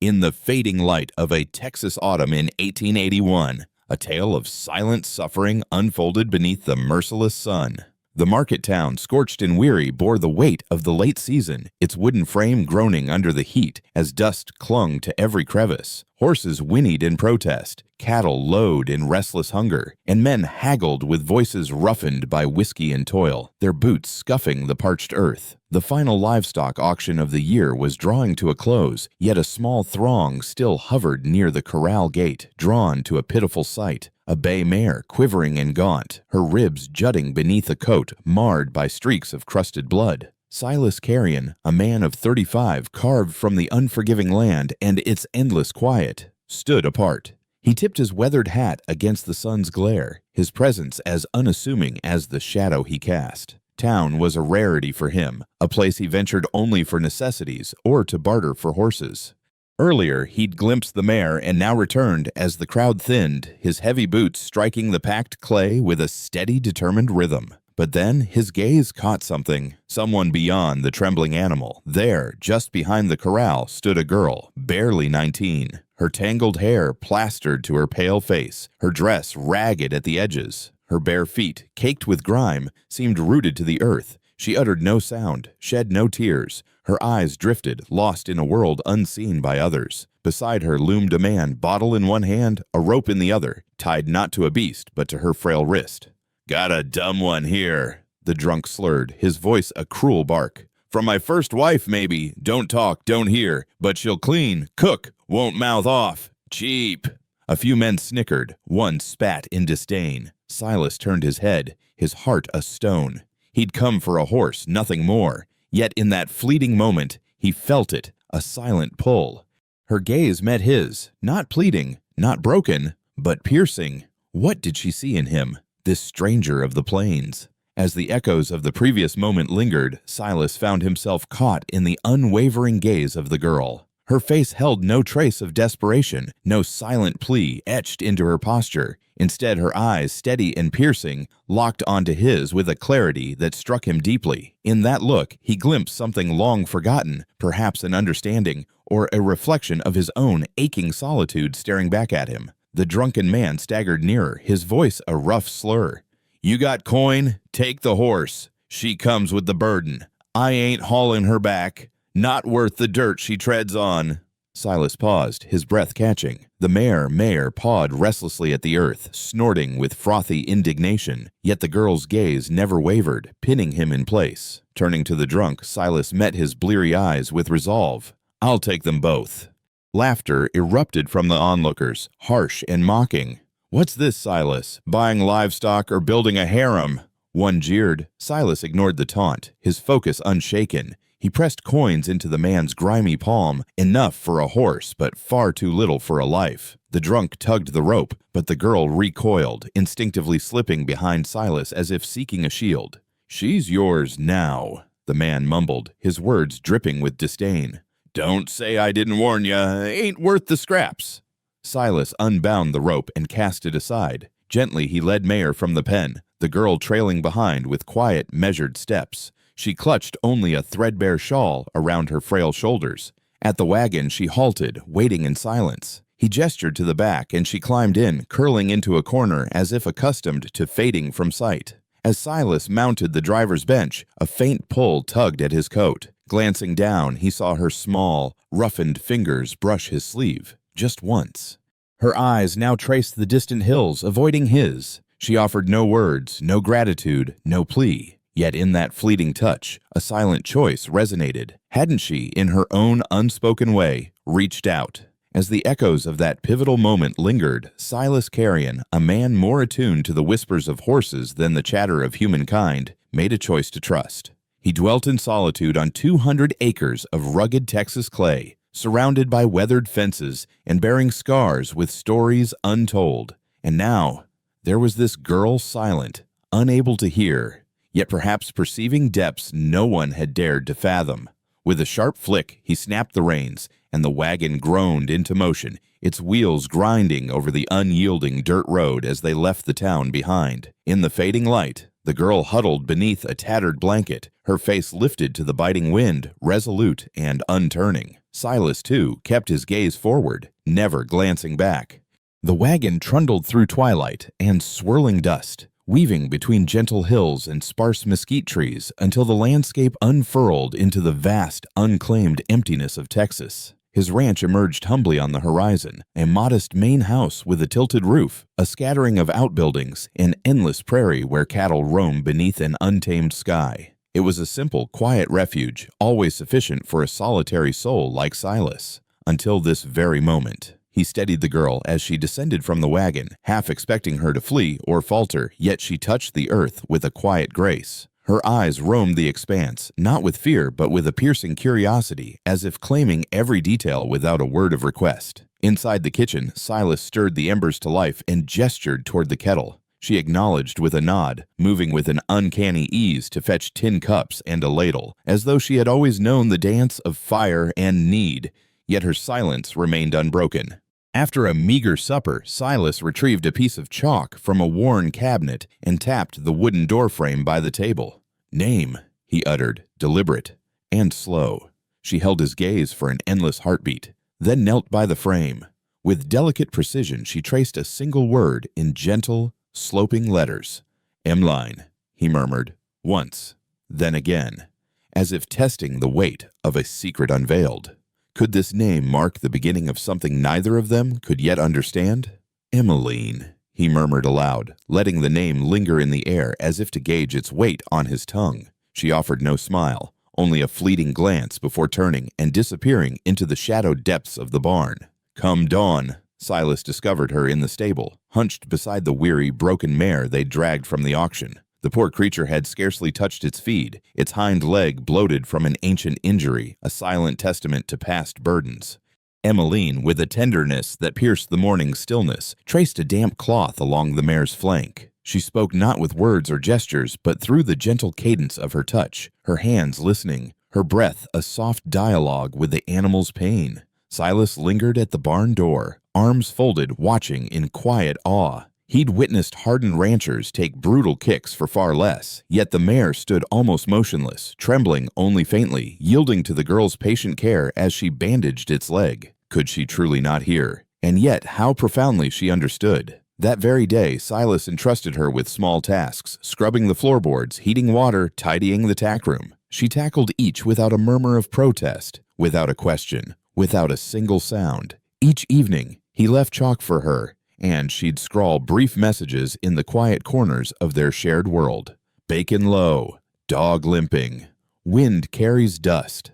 In the fading light of a Texas autumn in 1881, a tale of silent suffering unfolded beneath the merciless sun. The market town, scorched and weary, bore the weight of the late season, its wooden frame groaning under the heat as dust clung to every crevice. Horses whinnied in protest, cattle lowed in restless hunger, and men haggled with voices roughened by whiskey and toil, their boots scuffing the parched earth. The final livestock auction of the year was drawing to a close, yet a small throng still hovered near the corral gate, drawn to a pitiful sight. A bay mare, quivering and gaunt, her ribs jutting beneath a coat marred by streaks of crusted blood. Silas Carrion, a man of 35, carved from the unforgiving land and its endless quiet, stood apart. He tipped his weathered hat against the sun's glare, his presence as unassuming as the shadow he cast. Town was a rarity for him, a place he ventured only for necessities or to barter for horses. Earlier, he'd glimpsed the mare and now returned as the crowd thinned, his heavy boots striking the packed clay with a steady, determined rhythm. But then his gaze caught something, someone beyond the trembling animal. There, just behind the corral, stood a girl, barely 19, her tangled hair plastered to her pale face, her dress ragged at the edges. Her bare feet, caked with grime, seemed rooted to the earth. She uttered no sound, shed no tears. Her eyes drifted, lost in a world unseen by others. Beside her loomed a man, bottle in one hand, a rope in the other, tied not to a beast, but to her frail wrist. "Got a dumb one here," the drunk slurred, his voice a cruel bark. "From my first wife, maybe. Don't talk, don't hear, but she'll clean, cook, won't mouth off. Cheap." A few men snickered, one spat in disdain. Silas turned his head, his heart a stone. He'd come for a horse, nothing more. Yet in that fleeting moment, he felt it, a silent pull. Her gaze met his, not pleading, not broken, but piercing. What did she see in him, this stranger of the plains? As the echoes of the previous moment lingered, Silas found himself caught in the unwavering gaze of the girl. Her face held no trace of desperation, no silent plea etched into her posture. Instead, her eyes, steady and piercing, locked onto his with a clarity that struck him deeply. In that look, he glimpsed something long forgotten, perhaps an understanding, or a reflection of his own aching solitude staring back at him. The drunken man staggered nearer, his voice a rough slur. "You got coin? Take the horse. She comes with the burden. I ain't hauling her back. Not worth the dirt she treads on." Silas paused, his breath catching. The mare pawed restlessly at the earth, snorting with frothy indignation, yet the girl's gaze never wavered, pinning him in place. Turning to the drunk, Silas met his bleary eyes with resolve. "I'll take them both." Laughter erupted from the onlookers, harsh and mocking. "What's this, Silas? Buying livestock or building a harem?" One jeered. Silas ignored the taunt, his focus unshaken. He pressed coins into the man's grimy palm, enough for a horse, but far too little for a life. The drunk tugged the rope, but the girl recoiled, instinctively slipping behind Silas as if seeking a shield. "She's yours now," the man mumbled, his words dripping with disdain. "Don't say I didn't warn ya. Ain't worth the scraps." Silas unbound the rope and cast it aside. Gently he led Mayer from the pen, the girl trailing behind with quiet, measured steps. She clutched only a threadbare shawl around her frail shoulders. At the wagon she halted, waiting in silence. He gestured to the back, and she climbed in, curling into a corner as if accustomed to fading from sight. As Silas mounted the driver's bench, a faint pull tugged at his coat. Glancing down, he saw her small, roughened fingers brush his sleeve, just once. Her eyes now traced the distant hills, avoiding his. She offered no words, no gratitude, no plea. Yet in that fleeting touch, a silent choice resonated. Hadn't she, in her own unspoken way, reached out? As the echoes of that pivotal moment lingered, Silas Carrion, a man more attuned to the whispers of horses than the chatter of humankind, made a choice to trust. He dwelt in solitude on 200 acres of rugged Texas clay, surrounded by weathered fences and bearing scars with stories untold. And now, there was this girl silent, unable to hear, yet perhaps perceiving depths no one had dared to fathom. With a sharp flick, he snapped the reins, and the wagon groaned into motion, its wheels grinding over the unyielding dirt road as they left the town behind. In the fading light, the girl huddled beneath a tattered blanket, her face lifted to the biting wind, resolute and unturning. Silas, too, kept his gaze forward, never glancing back. The wagon trundled through twilight and swirling dust, weaving between gentle hills and sparse mesquite trees until the landscape unfurled into the vast, unclaimed emptiness of Texas. His ranch emerged humbly on the horizon, a modest main house with a tilted roof, a scattering of outbuildings, an endless prairie where cattle roam beneath an untamed sky. It was a simple, quiet refuge, always sufficient for a solitary soul like Silas. Until this very moment. He steadied the girl as she descended from the wagon, half expecting her to flee or falter, yet she touched the earth with a quiet grace. Her eyes roamed the expanse, not with fear but with a piercing curiosity, as if claiming every detail without a word of request. Inside the kitchen, Silas stirred the embers to life and gestured toward the kettle. She acknowledged with a nod, moving with an uncanny ease to fetch tin cups and a ladle, as though she had always known the dance of fire and need, yet her silence remained unbroken. After a meager supper, Silas retrieved a piece of chalk from a worn cabinet and tapped the wooden doorframe by the table. "Name," he uttered, deliberate and slow. She held his gaze for an endless heartbeat, then knelt by the frame. With delicate precision, she traced a single word in gentle, sloping letters. "Emmeline," he murmured, once, then again, as if testing the weight of a secret unveiled. Could this name mark the beginning of something neither of them could yet understand? "Emmeline," he murmured aloud, letting the name linger in the air as if to gauge its weight on his tongue. She offered no smile, only a fleeting glance before turning and disappearing into the shadowed depths of the barn. Come dawn, Silas discovered her in the stable, hunched beside the weary, broken mare they'd dragged from the auction. The poor creature had scarcely touched its feed, its hind leg bloated from an ancient injury, a silent testament to past burdens. Emmeline, with a tenderness that pierced the morning's stillness, traced a damp cloth along the mare's flank. She spoke not with words or gestures, but through the gentle cadence of her touch, her hands listening, her breath a soft dialogue with the animal's pain. Silas lingered at the barn door, arms folded, watching in quiet awe. He'd witnessed hardened ranchers take brutal kicks for far less, yet the mare stood almost motionless, trembling only faintly, yielding to the girl's patient care as she bandaged its leg. Could she truly not hear? And yet how profoundly she understood. That very day, Silas entrusted her with small tasks, scrubbing the floorboards, heating water, tidying the tack room. She tackled each without a murmur of protest, without a question, without a single sound. Each evening, he left chalk for her, and she'd scrawl brief messages in the quiet corners of their shared world. Bacon low, dog limping, wind carries dust.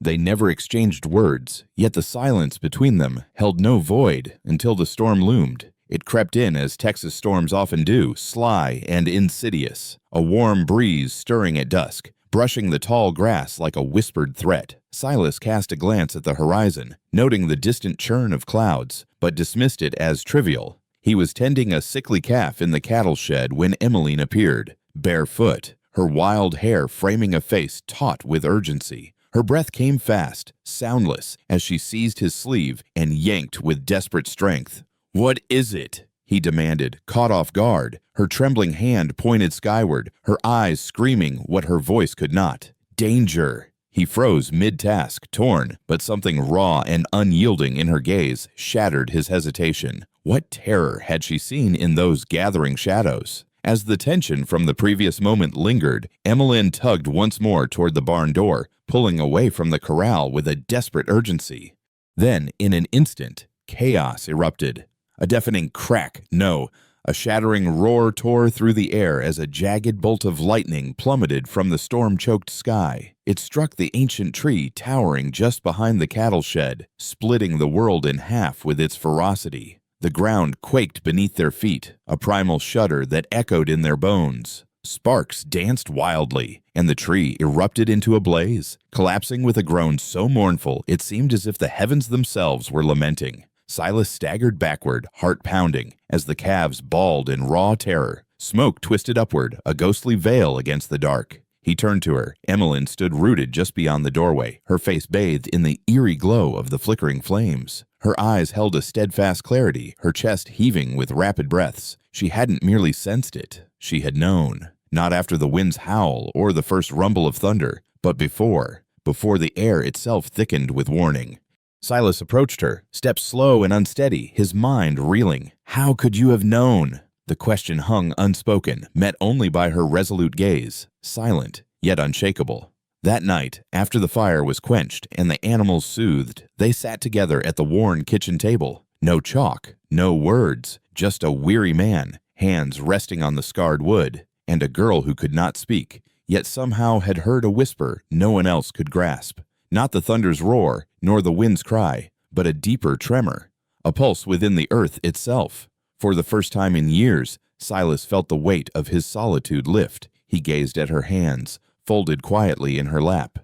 They never exchanged words, yet the silence between them held no void until the storm loomed. It crept in as Texas storms often do, sly and insidious, a warm breeze stirring at dusk, brushing the tall grass like a whispered threat. Silas cast a glance at the horizon, noting the distant churn of clouds, but dismissed it as trivial. He was tending a sickly calf in the cattle shed when Emmeline appeared, barefoot, her wild hair framing a face taut with urgency. Her breath came fast, soundless, as she seized his sleeve and yanked with desperate strength. "What is it?" he demanded, caught off guard, her trembling hand pointed skyward, her eyes screaming what her voice could not. "Danger!" He froze mid-task, torn, but something raw and unyielding in her gaze shattered his hesitation. What terror had she seen in those gathering shadows? As the tension from the previous moment lingered, Emmeline tugged once more toward the barn door, pulling away from the corral with a desperate urgency. Then, in an instant, chaos erupted. A deafening crack, no, a shattering roar tore through the air as a jagged bolt of lightning plummeted from the storm-choked sky. It struck the ancient tree towering just behind the cattle shed, splitting the world in half with its ferocity. The ground quaked beneath their feet, a primal shudder that echoed in their bones. Sparks danced wildly, and the tree erupted into a blaze, collapsing with a groan so mournful it seemed as if the heavens themselves were lamenting. Silas staggered backward, heart pounding, as the calves bawled in raw terror. Smoke twisted upward, a ghostly veil against the dark. He turned to her. Emmeline stood rooted just beyond the doorway, her face bathed in the eerie glow of the flickering flames. Her eyes held a steadfast clarity, her chest heaving with rapid breaths. She hadn't merely sensed it, she had known. Not after the wind's howl or the first rumble of thunder, but before. before the air itself thickened with warning. Silas approached her, stepped slow and unsteady, his mind reeling. How could you have known? The question hung unspoken, met only by her resolute gaze, silent, yet unshakable. That night, after the fire was quenched and the animals soothed, they sat together at the worn kitchen table. No chalk, no words, just a weary man, hands resting on the scarred wood, and a girl who could not speak, yet somehow had heard a whisper no one else could grasp. Not the thunder's roar, nor the wind's cry, but a deeper tremor, a pulse within the earth itself. For the first time in years, Silas felt the weight of his solitude lift. He gazed at her hands, folded quietly in her lap.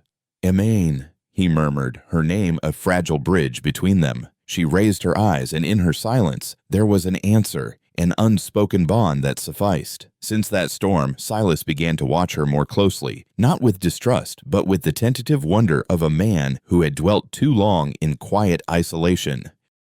"Emaine," he murmured, her name a fragile bridge between them. She raised her eyes, and in her silence there was an answer, an unspoken bond that sufficed. Since that storm, Silas began to watch her more closely, not with distrust, but with the tentative wonder of a man who had dwelt too long in quiet isolation.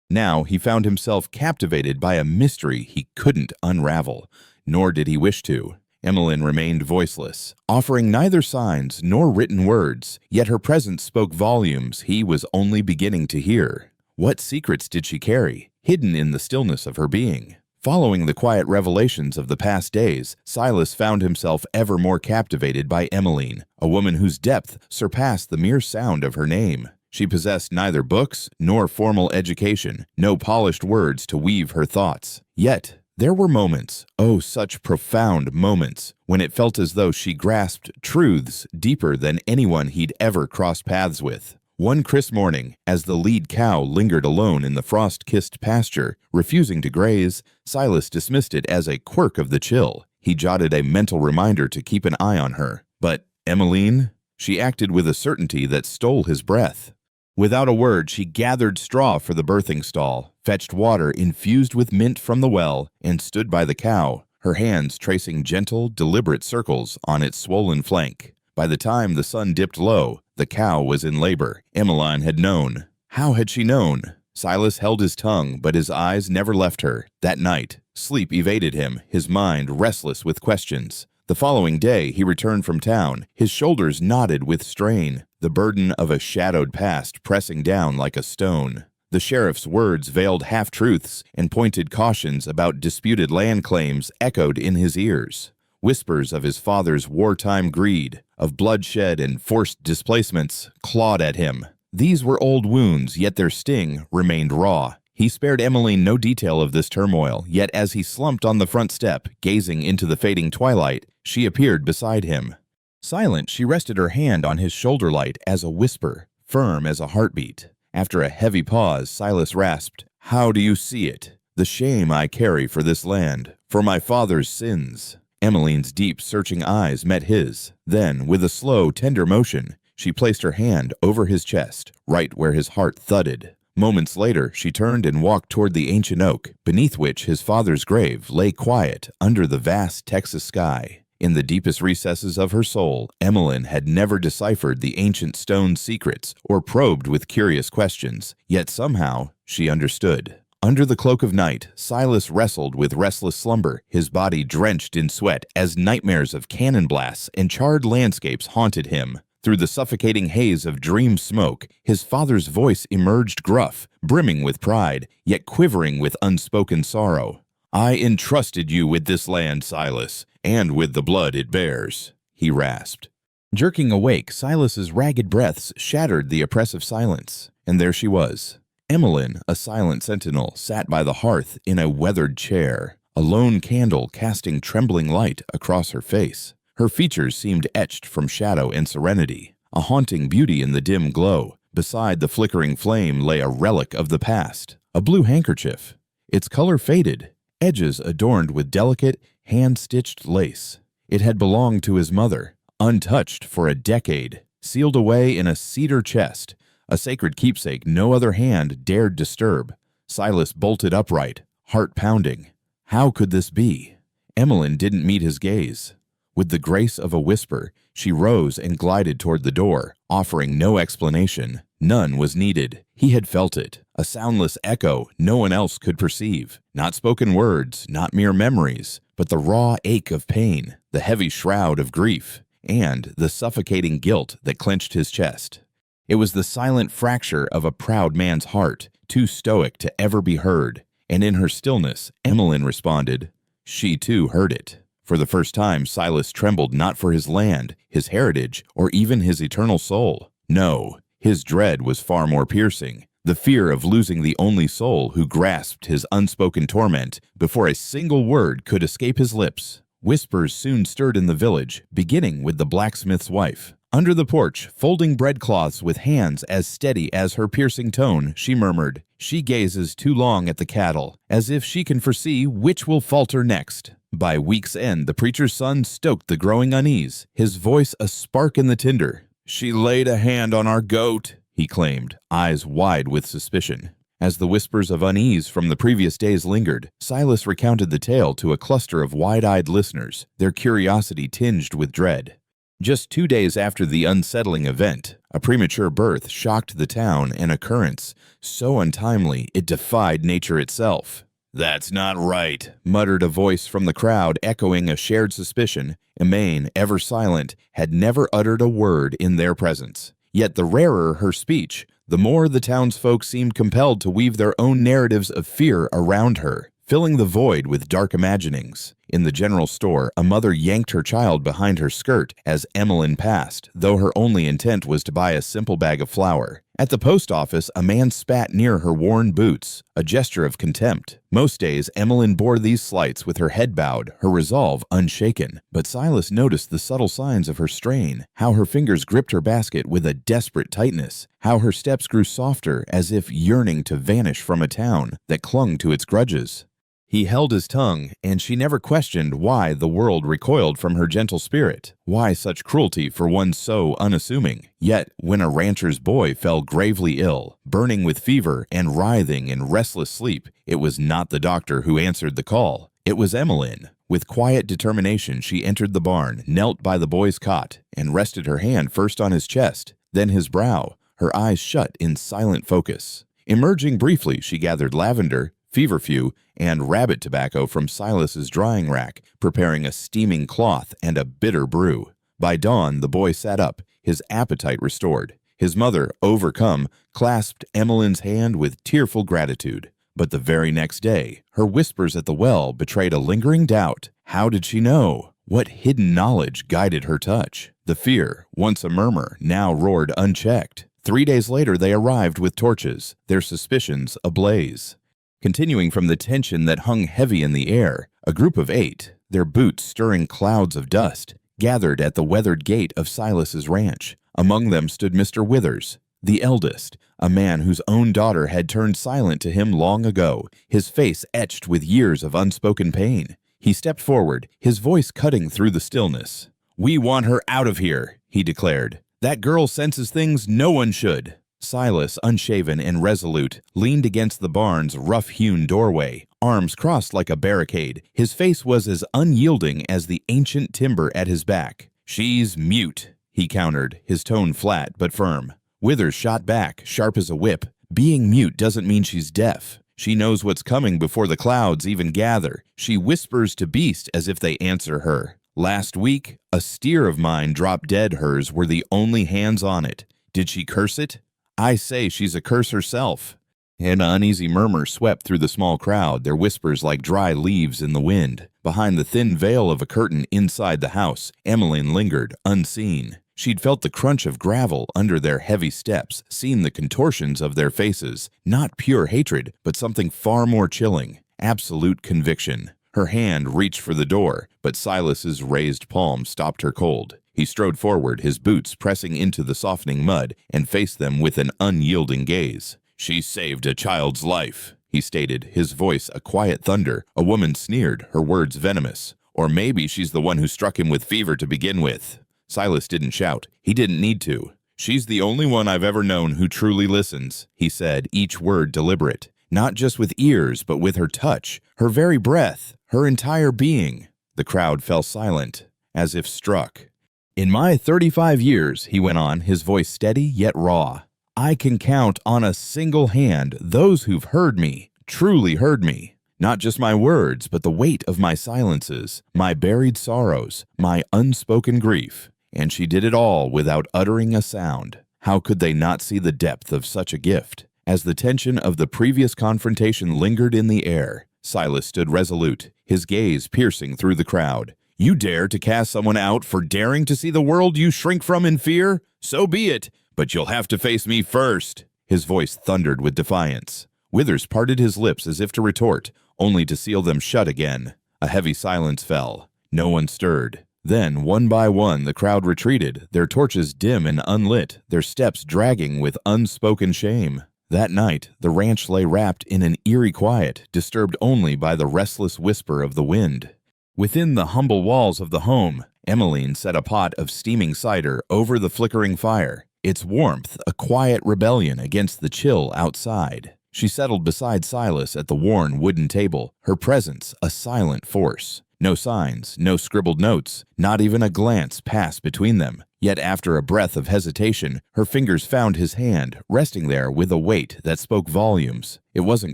Now he found himself captivated by a mystery he couldn't unravel, nor did he wish to. Emmeline remained voiceless, offering neither signs nor written words, yet her presence spoke volumes he was only beginning to hear. What secrets did she carry, hidden in the stillness of her being? Following the quiet revelations of the past days, Silas found himself ever more captivated by Emmeline, a woman whose depth surpassed the mere sound of her name. She possessed neither books nor formal education, no polished words to weave her thoughts. Yet, there were moments, oh such profound moments, when it felt as though she grasped truths deeper than anyone he'd ever crossed paths with. One crisp morning, as the lead cow lingered alone in the frost-kissed pasture, refusing to graze, Silas dismissed it as a quirk of the chill. He jotted a mental reminder to keep an eye on her. But Emmeline? She acted with a certainty that stole his breath. Without a word, she gathered straw for the birthing stall, fetched water infused with mint from the well, and stood by the cow, her hands tracing gentle, deliberate circles on its swollen flank. By the time the sun dipped low, the cow was in labor. Emmeline had known. How had she known? Silas held his tongue, but his eyes never left her. That night, sleep evaded him, his mind restless with questions. The following day, he returned from town, his shoulders knotted with strain, the burden of a shadowed past pressing down like a stone. The sheriff's words veiled half-truths and pointed cautions about disputed land claims echoed in his ears. Whispers of his father's wartime greed, of bloodshed and forced displacements, clawed at him. These were old wounds, yet their sting remained raw. He spared Emmeline no detail of this turmoil, yet as he slumped on the front step, gazing into the fading twilight, she appeared beside him. Silent, she rested her hand on his shoulder light as a whisper, firm as a heartbeat. After a heavy pause, Silas rasped, "How do you see it? The shame I carry for this land, for my father's sins." Emmeline's deep, searching eyes met his. Then, with a slow, tender motion, she placed her hand over his chest, right where his heart thudded. Moments later, she turned and walked toward the ancient oak, beneath which his father's grave lay quiet under the vast Texas sky. In the deepest recesses of her soul, Emmeline had never deciphered the ancient stone's secrets or probed with curious questions, yet somehow she understood. Under the cloak of night, Silas wrestled with restless slumber, his body drenched in sweat as nightmares of cannon blasts and charred landscapes haunted him. Through the suffocating haze of dream smoke, his father's voice emerged gruff, brimming with pride, yet quivering with unspoken sorrow. "I entrusted you with this land, Silas, and with the blood it bears," he rasped. Jerking awake, Silas's ragged breaths shattered the oppressive silence, and there she was. Emmeline, a silent sentinel, sat by the hearth in a weathered chair, a lone candle casting trembling light across her face. Her features seemed etched from shadow and serenity, a haunting beauty in the dim glow. Beside the flickering flame lay a relic of the past, a blue handkerchief, its color faded, edges adorned with delicate, hand-stitched lace. It had belonged to his mother, untouched for a decade, sealed away in a cedar chest, a sacred keepsake no other hand dared disturb. Silas bolted upright, heart pounding. How could this be? Emmeline didn't meet his gaze. With the grace of a whisper, she rose and glided toward the door, offering no explanation. None was needed. He had felt it, a soundless echo no one else could perceive. Not spoken words, not mere memories, but the raw ache of pain, the heavy shroud of grief, and the suffocating guilt that clenched his chest. It was the silent fracture of a proud man's heart, too stoic to ever be heard. And in her stillness, Emmeline responded. She too heard it. For the first time, Silas trembled not for his land, his heritage, or even his eternal soul. No, his dread was far more piercing. The fear of losing the only soul who grasped his unspoken torment before a single word could escape his lips. Whispers soon stirred in the village, beginning with the blacksmith's wife. Under the porch, folding breadcloths with hands as steady as her piercing tone, she murmured, "She gazes too long at the cattle, as if she can foresee which will falter next." By week's end, the preacher's son stoked the growing unease, his voice a spark in the tinder. "She laid a hand on our goat," he claimed, eyes wide with suspicion. As the whispers of unease from the previous days lingered, Silas recounted the tale to a cluster of wide-eyed listeners, their curiosity tinged with dread. Just 2 days after the unsettling event, a premature birth shocked the town, an occurrence so untimely it defied nature itself. "That's not right," muttered a voice from the crowd, echoing a shared suspicion. Emaine, ever silent, had never uttered a word in their presence. Yet the rarer her speech, the more the townsfolk seemed compelled to weave their own narratives of fear around her, filling the void with dark imaginings. In the general store, a mother yanked her child behind her skirt as Emmeline passed, though her only intent was to buy a simple bag of flour. At the post office, a man spat near her worn boots, a gesture of contempt. Most days, Emmeline bore these slights with her head bowed, her resolve unshaken. But Silas noticed the subtle signs of her strain, how her fingers gripped her basket with a desperate tightness, how her steps grew softer as if yearning to vanish from a town that clung to its grudges. He held his tongue, and she never questioned why the world recoiled from her gentle spirit, why such cruelty for one so unassuming. Yet, when a rancher's boy fell gravely ill, burning with fever and writhing in restless sleep, it was not the doctor who answered the call. It was Emmeline. With quiet determination, she entered the barn, knelt by the boy's cot, and rested her hand first on his chest, then his brow, her eyes shut in silent focus. Emerging briefly, she gathered lavender, feverfew, and rabbit tobacco from Silas's drying rack, preparing a steaming cloth and a bitter brew. By dawn, the boy sat up, his appetite restored. His mother, overcome, clasped Emmeline's hand with tearful gratitude. But the very next day, her whispers at the well betrayed a lingering doubt. How did she know? What hidden knowledge guided her touch? The fear, once a murmur, now roared unchecked. 3 days later, they arrived with torches, their suspicions ablaze. Continuing from the tension that hung heavy in the air, a group of 8, their boots stirring clouds of dust, gathered at the weathered gate of Silas's ranch. Among them stood Mr. Withers, the eldest, a man whose own daughter had turned silent to him long ago, his face etched with years of unspoken pain. He stepped forward, his voice cutting through the stillness. "We want her out of here," he declared. "That girl senses things no one should." Silas, unshaven and resolute, leaned against the barn's rough-hewn doorway, arms crossed like a barricade. His face was as unyielding as the ancient timber at his back. "She's mute," he countered, his tone flat but firm. Withers shot back, sharp as a whip. "Being mute doesn't mean she's deaf. She knows what's coming before the clouds even gather. She whispers to beasts as if they answer her. Last week, a steer of mine dropped dead. Hers were the only hands on it. Did she curse it? I say she's a curse herself." An uneasy murmur swept through the small crowd, their whispers like dry leaves in the wind. Behind the thin veil of a curtain inside the house, Emmeline lingered, unseen. She'd felt the crunch of gravel under their heavy steps, seen the contortions of their faces, not pure hatred, but something far more chilling, absolute conviction. Her hand reached for the door, but Silas's raised palm stopped her cold. He strode forward, his boots pressing into the softening mud, and faced them with an unyielding gaze. "She saved a child's life," he stated, his voice a quiet thunder. A woman sneered, her words venomous. "Or maybe she's the one who struck him with fever to begin with." Silas didn't shout. He didn't need to. "She's the only one I've ever known who truly listens," he said, each word deliberate. "Not just with ears, but with her touch, her very breath, her entire being." The crowd fell silent, as if struck. "In my 35 years," he went on, his voice steady yet raw, "I can count on a single hand those who've heard me, truly heard me. Not just my words, but the weight of my silences, my buried sorrows, my unspoken grief. And she did it all without uttering a sound. How could they not see the depth of such a gift? As the tension of the previous confrontation lingered in the air, Silas stood resolute, his gaze piercing through the crowd. You dare to cast someone out for daring to see the world you shrink from in fear? So be it, but you'll have to face me first. His voice thundered with defiance. Withers parted his lips as if to retort, only to seal them shut again. A heavy silence fell. No one stirred. Then, one by one, the crowd retreated, their torches dim and unlit, their steps dragging with unspoken shame. That night, the ranch lay wrapped in an eerie quiet, disturbed only by the restless whisper of the wind. Within the humble walls of the home, Emmeline set a pot of steaming cider over the flickering fire, its warmth a quiet rebellion against the chill outside. She settled beside Silas at the worn wooden table, her presence a silent force. No signs, no scribbled notes, not even a glance passed between them. Yet after a breath of hesitation, her fingers found his hand, resting there with a weight that spoke volumes. It wasn't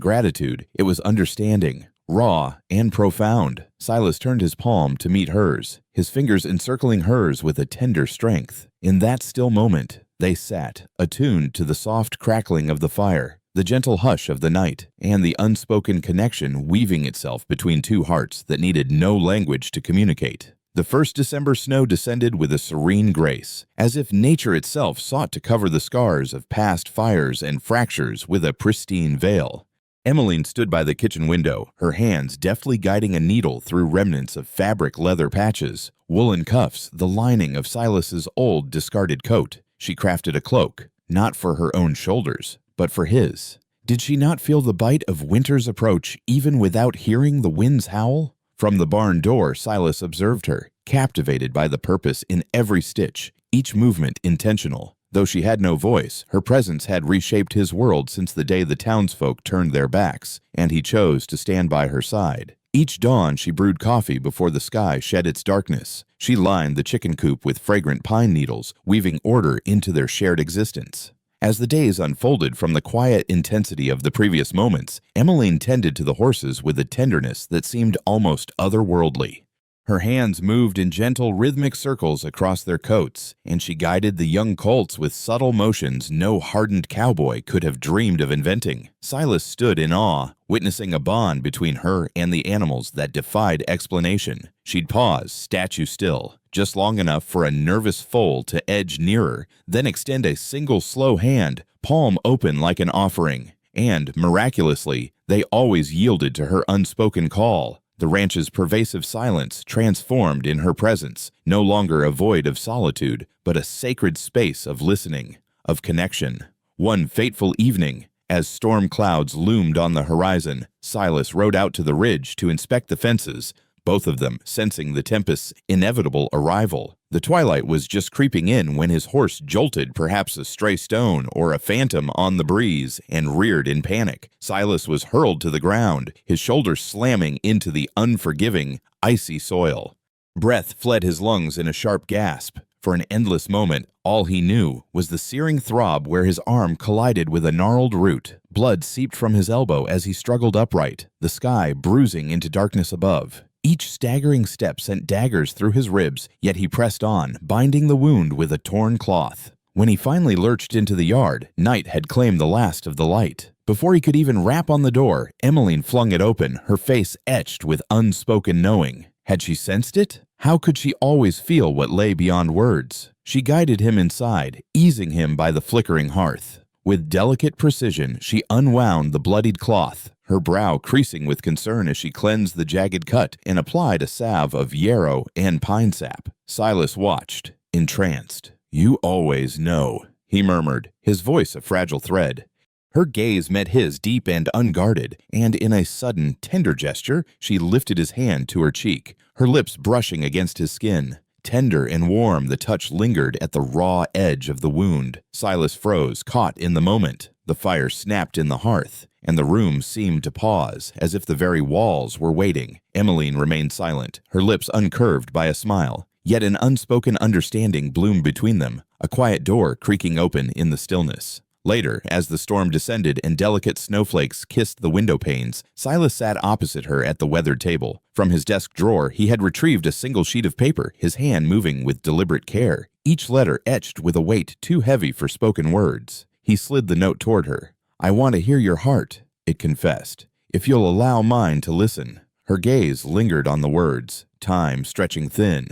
gratitude, it was understanding, raw and profound. Silas turned his palm to meet hers, his fingers encircling hers with a tender strength. In that still moment, they sat, attuned to the soft crackling of the fire, the gentle hush of the night, and the unspoken connection weaving itself between two hearts that needed no language to communicate. The first December snow descended with a serene grace, as if nature itself sought to cover the scars of past fires and fractures with a pristine veil. Emmeline stood by the kitchen window, her hands deftly guiding a needle through remnants of fabric leather patches, woolen cuffs, the lining of Silas's old discarded coat. She crafted a cloak, not for her own shoulders, but for his. Did she not feel the bite of winter's approach even without hearing the winds howl? From the barn door, Silas observed her, captivated by the purpose in every stitch, each movement intentional. Though she had no voice, her presence had reshaped his world since the day the townsfolk turned their backs, and he chose to stand by her side. Each dawn she brewed coffee before the sky shed its darkness. She lined the chicken coop with fragrant pine needles, weaving order into their shared existence. As the days unfolded from the quiet intensity of the previous moments, Emmeline tended to the horses with a tenderness that seemed almost otherworldly. Her hands moved in gentle rhythmic circles across their coats, and she guided the young colts with subtle motions no hardened cowboy could have dreamed of inventing. Silas stood in awe, witnessing a bond between her and the animals that defied explanation. She'd pause, statue still, just long enough for a nervous foal to edge nearer, then extend a single slow hand, palm open like an offering. And, miraculously, they always yielded to her unspoken call. The ranch's pervasive silence transformed in her presence, no longer a void of solitude, but a sacred space of listening, of connection. One fateful evening, as storm clouds loomed on the horizon, Silas rode out to the ridge to inspect the fences, both of them sensing the tempest's inevitable arrival. The twilight was just creeping in when his horse jolted perhaps a stray stone or a phantom on the breeze and reared in panic. Silas was hurled to the ground, his shoulders slamming into the unforgiving, icy soil. Breath fled his lungs in a sharp gasp. For an endless moment, all he knew was the searing throb where his arm collided with a gnarled root. Blood seeped from his elbow as he struggled upright, the sky bruising into darkness above. Each staggering step sent daggers through his ribs, yet he pressed on, binding the wound with a torn cloth. When he finally lurched into the yard, night had claimed the last of the light. Before he could even rap on the door, Emmeline flung it open, her face etched with unspoken knowing. Had she sensed it? How could she always feel what lay beyond words? She guided him inside, easing him by the flickering hearth. With delicate precision, she unwound the bloodied cloth, her brow creasing with concern as she cleansed the jagged cut and applied a salve of yarrow and pine sap. Silas watched, entranced. "You always know," he murmured, his voice a fragile thread. Her gaze met his deep and unguarded, and in a sudden, tender gesture, she lifted his hand to her cheek, her lips brushing against his skin. Tender and warm, the touch lingered at the raw edge of the wound. Silas froze, caught in the moment. The fire snapped in the hearth, and the room seemed to pause, as if the very walls were waiting. Emmeline remained silent, her lips uncurved by a smile. Yet an unspoken understanding bloomed between them, a quiet door creaking open in the stillness. Later, as the storm descended and delicate snowflakes kissed the window panes, Silas sat opposite her at the weathered table. From his desk drawer, he had retrieved a single sheet of paper, his hand moving with deliberate care. each letter etched with a weight too heavy for spoken words. He slid the note toward her. "I want to hear your heart," it confessed, "if you'll allow mine to listen." Her gaze lingered on the words, time stretching thin.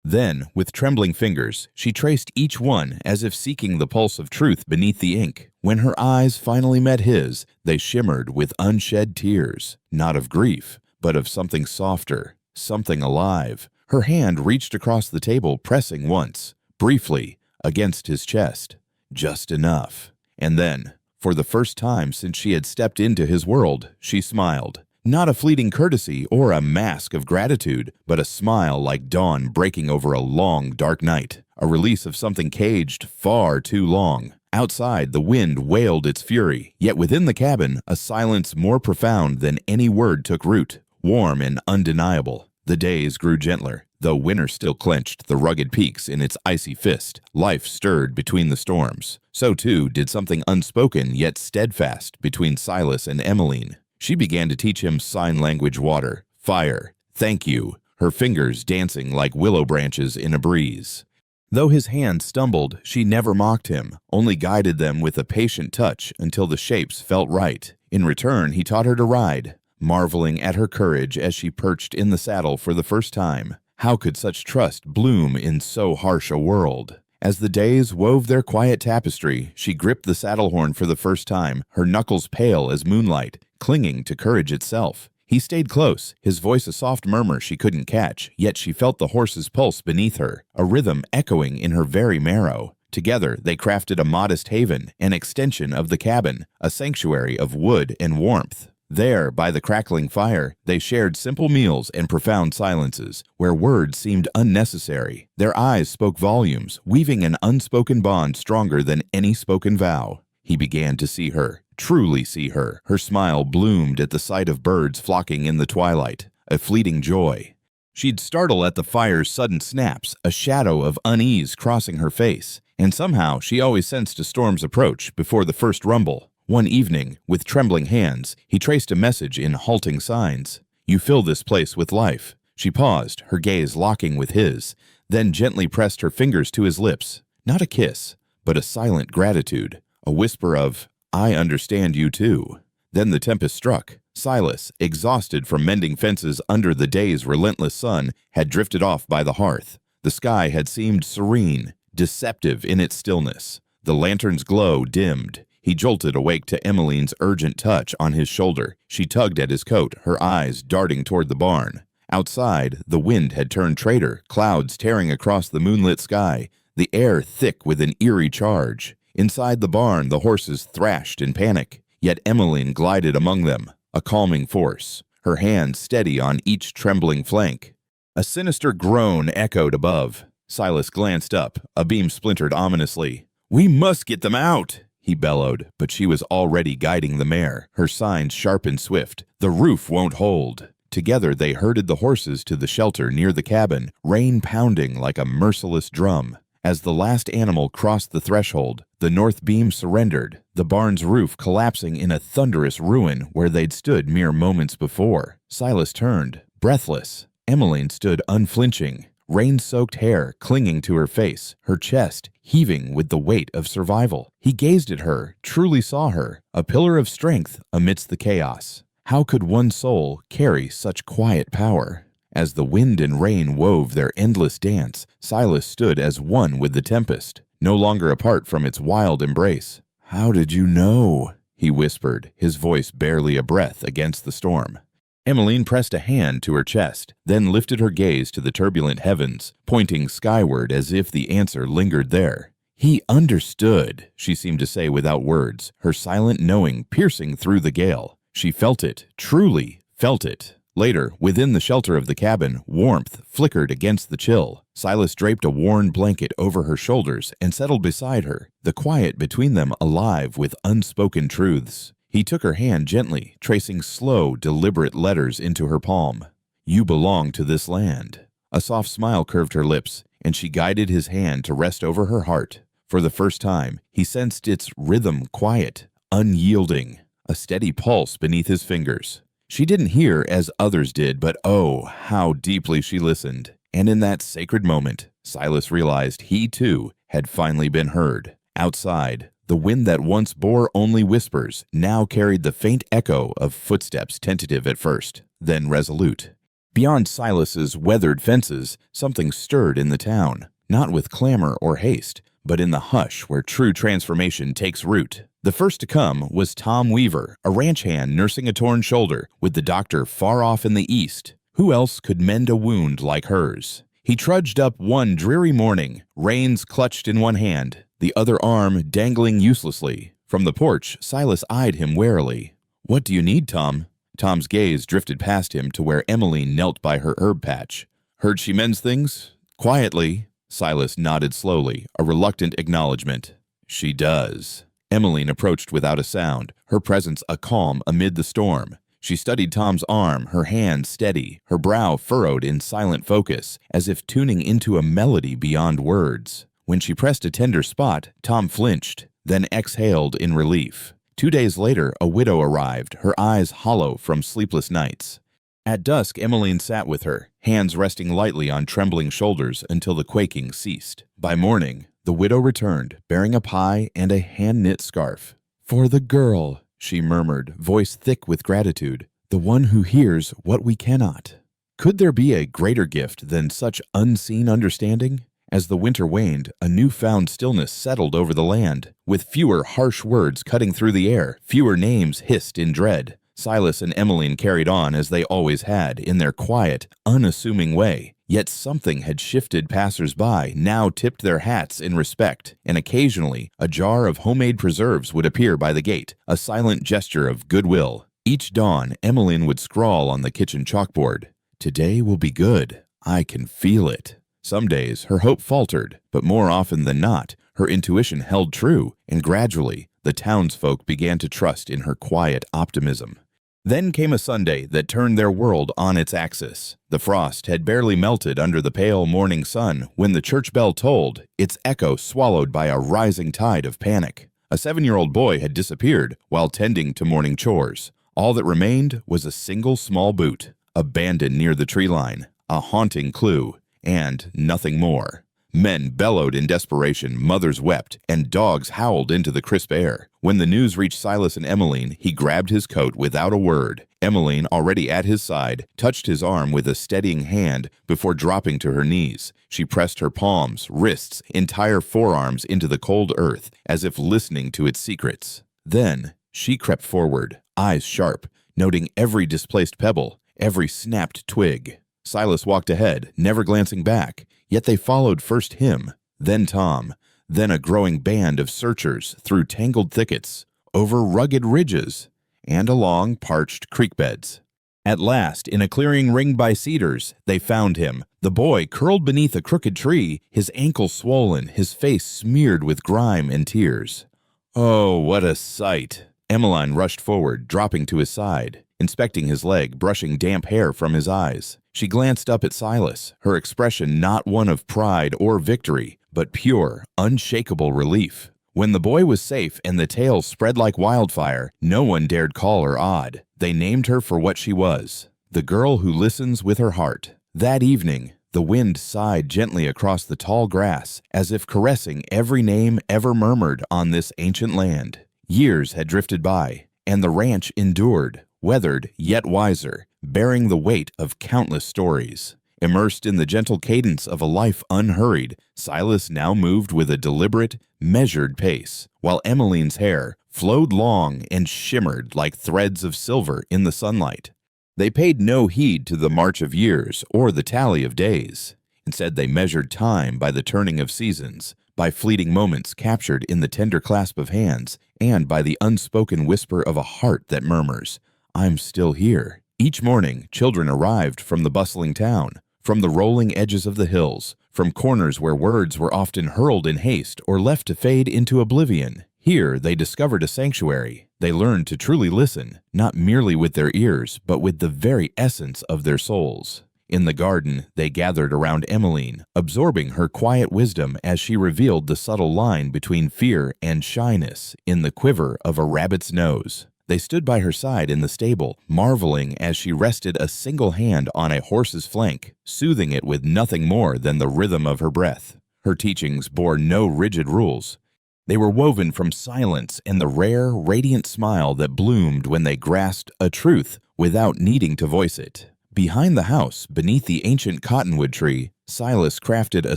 Then, with trembling fingers, she traced each one as if seeking the pulse of truth beneath the ink. When her eyes finally met his, they shimmered with unshed tears, not of grief, but of something softer, something alive. Her hand reached across the table, pressing once, briefly, against his chest. Just enough. And then, for the first time since she had stepped into his world, she smiled. Not a fleeting courtesy or a mask of gratitude, but a smile like dawn breaking over a long, dark night, a release of something caged far too long. Outside, the wind wailed its fury, yet within the cabin, a silence more profound than any word took root, warm and undeniable. The days grew gentler. Though winter still clenched the rugged peaks in its icy fist, life stirred between the storms. So too did something unspoken yet steadfast between Silas and Emmeline. She began to teach him sign language water, fire, thank you, her fingers dancing like willow branches in a breeze. Though his hands stumbled, she never mocked him, only guided them with a patient touch until the shapes felt right. In return, he taught her to ride, marveling at her courage as she perched in the saddle for the first time. How could such trust bloom in so harsh a world? As the days wove their quiet tapestry, she gripped the saddle horn for the first time, her knuckles pale as moonlight, clinging to courage itself. He stayed close, his voice a soft murmur she couldn't catch, yet she felt the horse's pulse beneath her, a rhythm echoing in her very marrow. Together, they crafted a modest haven, an extension of the cabin, a sanctuary of wood and warmth. There, by the crackling fire, they shared simple meals and profound silences, where words seemed unnecessary. Their eyes spoke volumes, weaving an unspoken bond stronger than any spoken vow. He began to see her, truly see her. Her smile bloomed at the sight of birds flocking in the twilight, a fleeting joy. She'd startle at the fire's sudden snaps, a shadow of unease crossing her face, and somehow she always sensed a storm's approach before the first rumble. One evening, with trembling hands, he traced a message in halting signs. "You fill this place with life." She paused, her gaze locking with his, then gently pressed her fingers to his lips. Not a kiss, but a silent gratitude, a whisper of, "I understand you too." Then the tempest struck. Silas, exhausted from mending fences under the day's relentless sun, had drifted off by the hearth. The sky had seemed serene, deceptive in its stillness. The lantern's glow dimmed. He jolted awake to Emmeline's urgent touch on his shoulder. She tugged at his coat, her eyes darting toward the barn. Outside, the wind had turned traitor, clouds tearing across the moonlit sky, the air thick with an eerie charge. Inside the barn, the horses thrashed in panic, yet Emmeline glided among them, a calming force, her hand steady on each trembling flank. A sinister groan echoed above. Silas glanced up, a beam splintered ominously. "We must get them out!" he bellowed, but she was already guiding the mare, her signs sharp and swift. "The roof won't hold." Together they herded the horses to the shelter near the cabin, rain pounding like a merciless drum. As the last animal crossed the threshold, the north beam surrendered, the barn's roof collapsing in a thunderous ruin where they'd stood mere moments before. Silas turned, breathless. Emmeline stood unflinching, rain-soaked hair clinging to her face, her chest heaving with the weight of survival. He gazed at her, truly saw her, a pillar of strength amidst the chaos. How could one soul carry such quiet power? As the wind and rain wove their endless dance, Silas stood as one with the tempest, no longer apart from its wild embrace. "How did you know?" he whispered, his voice barely a breath against the storm. Emmeline pressed a hand to her chest, then lifted her gaze to the turbulent heavens, pointing skyward as if the answer lingered there. "He understood," she seemed to say without words, her silent knowing piercing through the gale. She felt it, truly felt it. Later, within the shelter of the cabin, warmth flickered against the chill. Silas draped a worn blanket over her shoulders and settled beside her, the quiet between them alive with unspoken truths. He took her hand gently, tracing slow, deliberate letters into her palm. "You belong to this land." A soft smile curved her lips, and she guided his hand to rest over her heart. For the first time, he sensed its rhythm quiet, unyielding, a steady pulse beneath his fingers. She didn't hear as others did, but oh, how deeply she listened. And in that sacred moment, Silas realized he, too, had finally been heard. Outside, the wind that once bore only whispers now carried the faint echo of footsteps, tentative at first, then resolute. Beyond Silas's weathered fences, something stirred in the town, not with clamor or haste, but in the hush where true transformation takes root. The first to come was Tom Weaver, a ranch hand nursing a torn shoulder, with the doctor far off in the east. Who else could mend a wound like hers? He trudged up one dreary morning, reins clutched in one hand, the other arm dangling uselessly. From the porch, Silas eyed him warily. "What do you need, Tom?" Tom's gaze drifted past him to where Emmeline knelt by her herb patch. "Heard she mends things?" "Quietly." Silas nodded slowly, a reluctant acknowledgement. "She does." Emmeline approached without a sound, her presence a calm amid the storm. She studied Tom's arm, her hand steady, her brow furrowed in silent focus, as if tuning into a melody beyond words. When she pressed a tender spot, Tom flinched, then exhaled in relief. 2 days later, a widow arrived, her eyes hollow from sleepless nights. At dusk, Emmeline sat with her, hands resting lightly on trembling shoulders until the quaking ceased. By morning, the widow returned, bearing a pie and a hand-knit scarf. "For the girl," she murmured, voice thick with gratitude, "the one who hears what we cannot." Could there be a greater gift than such unseen understanding? As the winter waned, a newfound stillness settled over the land, with fewer harsh words cutting through the air, fewer names hissed in dread. Silas and Emmeline carried on as they always had, in their quiet, unassuming way. Yet something had shifted passers-by, now tipped their hats in respect, and occasionally a jar of homemade preserves would appear by the gate, a silent gesture of goodwill. Each dawn, Emmeline would scrawl on the kitchen chalkboard, "Today will be good. I can feel it." Some days her hope faltered, but more often than not, her intuition held true, and gradually the townsfolk began to trust in her quiet optimism. Then came a Sunday that turned their world on its axis. The frost had barely melted under the pale morning sun when the church bell tolled, its echo swallowed by a rising tide of panic. A 7-year-old boy had disappeared while tending to morning chores. All that remained was a single small boot, abandoned near the tree line, a haunting clue, and nothing more. Men bellowed in desperation, mothers wept, and dogs howled into the crisp air. When the news reached Silas and Emmeline, he grabbed his coat without a word. Emmeline, already at his side, touched his arm with a steadying hand before dropping to her knees. She pressed her palms, wrists, entire forearms into the cold earth, as if listening to its secrets. Then she crept forward, eyes sharp, noting every displaced pebble, every snapped twig. Silas walked ahead, never glancing back, yet they followed first him, then Tom, then a growing band of searchers through tangled thickets, over rugged ridges, and along parched creek beds. At last, in a clearing ringed by cedars, they found him, the boy curled beneath a crooked tree, his ankle swollen, his face smeared with grime and tears. "Oh, what a sight!" Emmeline rushed forward, dropping to his side, inspecting his leg, brushing damp hair from his eyes. She glanced up at Silas, her expression not one of pride or victory, but pure, unshakable relief. When the boy was safe and the tale spread like wildfire, no one dared call her odd. They named her for what she was, the girl who listens with her heart. That evening, the wind sighed gently across the tall grass, as if caressing every name ever murmured on this ancient land. Years had drifted by, and the ranch endured, weathered yet wiser, bearing the weight of countless stories. Immersed in the gentle cadence of a life unhurried, Silas now moved with a deliberate, measured pace, while Emmeline's hair flowed long and shimmered like threads of silver in the sunlight. They paid no heed to the march of years or the tally of days. Instead, they measured time by the turning of seasons, by fleeting moments captured in the tender clasp of hands, and by the unspoken whisper of a heart that murmurs, "I'm still here." Each morning, children arrived from the bustling town, from the rolling edges of the hills, from corners where words were often hurled in haste or left to fade into oblivion. Here, they discovered a sanctuary. They learned to truly listen, not merely with their ears, but with the very essence of their souls. In the garden, they gathered around Emmeline, absorbing her quiet wisdom as she revealed the subtle line between fear and shyness in the quiver of a rabbit's nose. They stood by her side in the stable, marveling as she rested a single hand on a horse's flank, soothing it with nothing more than the rhythm of her breath. Her teachings bore no rigid rules. They were woven from silence and the rare, radiant smile that bloomed when they grasped a truth without needing to voice it. Behind the house, beneath the ancient cottonwood tree, Silas crafted a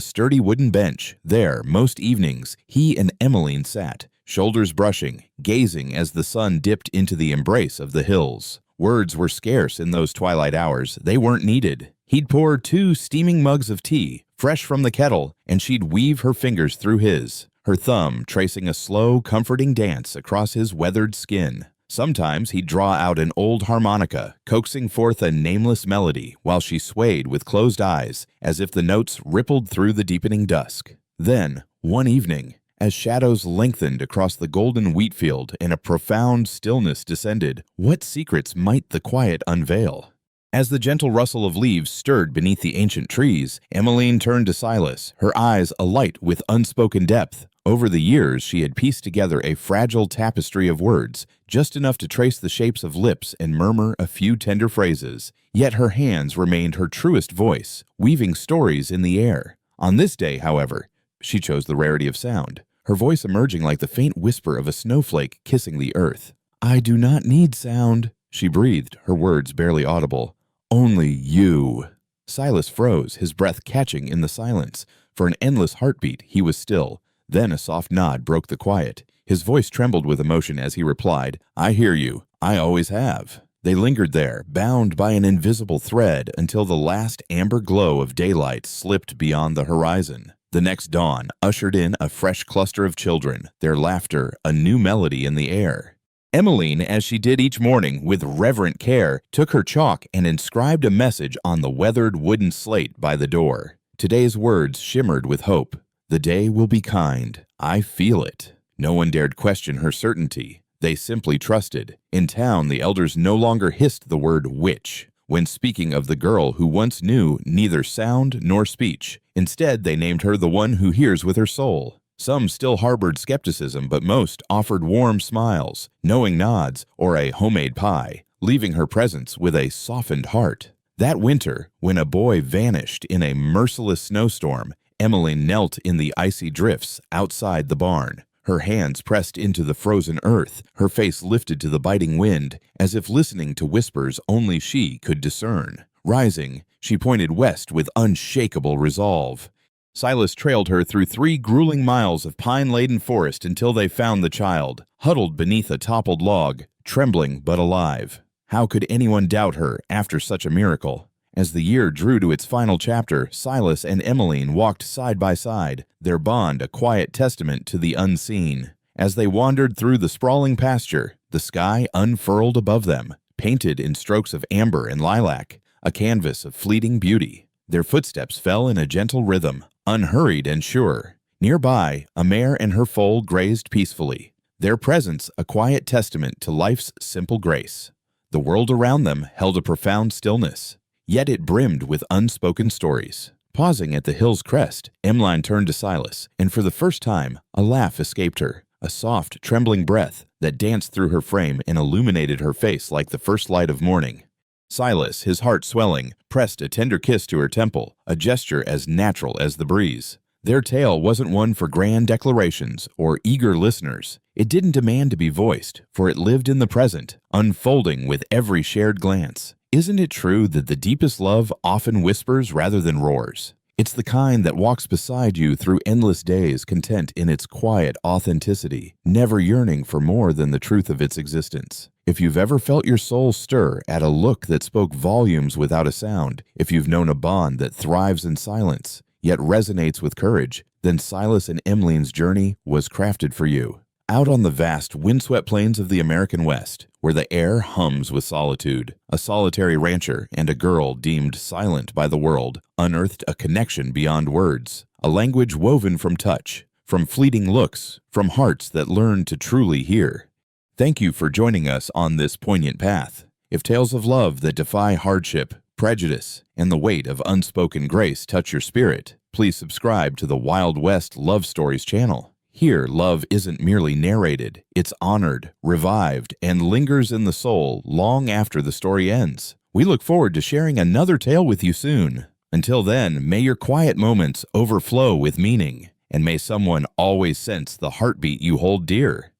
sturdy wooden bench. There, most evenings, he and Emmeline sat, shoulders brushing, gazing as the sun dipped into the embrace of the hills. Words were scarce in those twilight hours. They weren't needed. He'd pour 2 steaming mugs of tea, fresh from the kettle, and she'd weave her fingers through his, her thumb tracing a slow, comforting dance across his weathered skin. Sometimes he'd draw out an old harmonica, coaxing forth a nameless melody while she swayed with closed eyes as if the notes rippled through the deepening dusk. Then, one evening, as shadows lengthened across the golden wheat field and a profound stillness descended, what secrets might the quiet unveil? As the gentle rustle of leaves stirred beneath the ancient trees, Emmeline turned to Silas, her eyes alight with unspoken depth. Over the years, she had pieced together a fragile tapestry of words, just enough to trace the shapes of lips and murmur a few tender phrases. Yet her hands remained her truest voice, weaving stories in the air. On this day, however, she chose the rarity of sound, her voice emerging like the faint whisper of a snowflake kissing the earth. "I do not need sound," she breathed, her words barely audible. "Only you." Silas froze, his breath catching in the silence. For an endless heartbeat, he was still. Then a soft nod broke the quiet. His voice trembled with emotion as he replied, "I hear you. I always have." They lingered there, bound by an invisible thread, until the last amber glow of daylight slipped beyond the horizon. The next dawn ushered in a fresh cluster of children, their laughter a new melody in the air. Emmeline, as she did each morning with reverent care, took her chalk and inscribed a message on the weathered wooden slate by the door. Today's words shimmered with hope. "The day will be kind. I feel it." No one dared question her certainty. They simply trusted. In town, the elders no longer hissed the word witch when speaking of the girl who once knew neither sound nor speech. Instead, they named her the one who hears with her soul. Some still harbored skepticism, but most offered warm smiles, knowing nods, or a homemade pie, leaving her presence with a softened heart. That winter, when a boy vanished in a merciless snowstorm, Emmeline knelt in the icy drifts outside the barn, her hands pressed into the frozen earth, her face lifted to the biting wind, as if listening to whispers only she could discern. Rising, she pointed west with unshakable resolve. Silas trailed her through 3 grueling miles of pine-laden forest until they found the child, huddled beneath a toppled log, trembling but alive. How could anyone doubt her after such a miracle? As the year drew to its final chapter, Silas and Emmeline walked side by side, their bond a quiet testament to the unseen. As they wandered through the sprawling pasture, the sky unfurled above them, painted in strokes of amber and lilac, a canvas of fleeting beauty. Their footsteps fell in a gentle rhythm, unhurried and sure. Nearby, a mare and her foal grazed peacefully, their presence a quiet testament to life's simple grace. The world around them held a profound stillness, yet it brimmed with unspoken stories. Pausing at the hill's crest, Emmeline turned to Silas, and for the first time, a laugh escaped her, a soft, trembling breath that danced through her frame and illuminated her face like the first light of morning. Silas, his heart swelling, pressed a tender kiss to her temple, a gesture as natural as the breeze. Their tale wasn't one for grand declarations or eager listeners. It didn't demand to be voiced, for it lived in the present, unfolding with every shared glance. Isn't it true that the deepest love often whispers rather than roars? It's the kind that walks beside you through endless days, content in its quiet authenticity, never yearning for more than the truth of its existence. If you've ever felt your soul stir at a look that spoke volumes without a sound, if you've known a bond that thrives in silence, yet resonates with courage, then Silas and Emmeline's journey was crafted for you. Out on the vast, windswept plains of the American West, where the air hums with solitude, a solitary rancher and a girl deemed silent by the world unearthed a connection beyond words, a language woven from touch, from fleeting looks, from hearts that learn to truly hear. Thank you for joining us on this poignant path. If tales of love that defy hardship, prejudice, and the weight of unspoken grace touch your spirit, please subscribe to the Wild West Love Stories channel. Here, love isn't merely narrated, it's honored, revived, and lingers in the soul long after the story ends. We look forward to sharing another tale with you soon. Until then, may your quiet moments overflow with meaning, and may someone always sense the heartbeat you hold dear.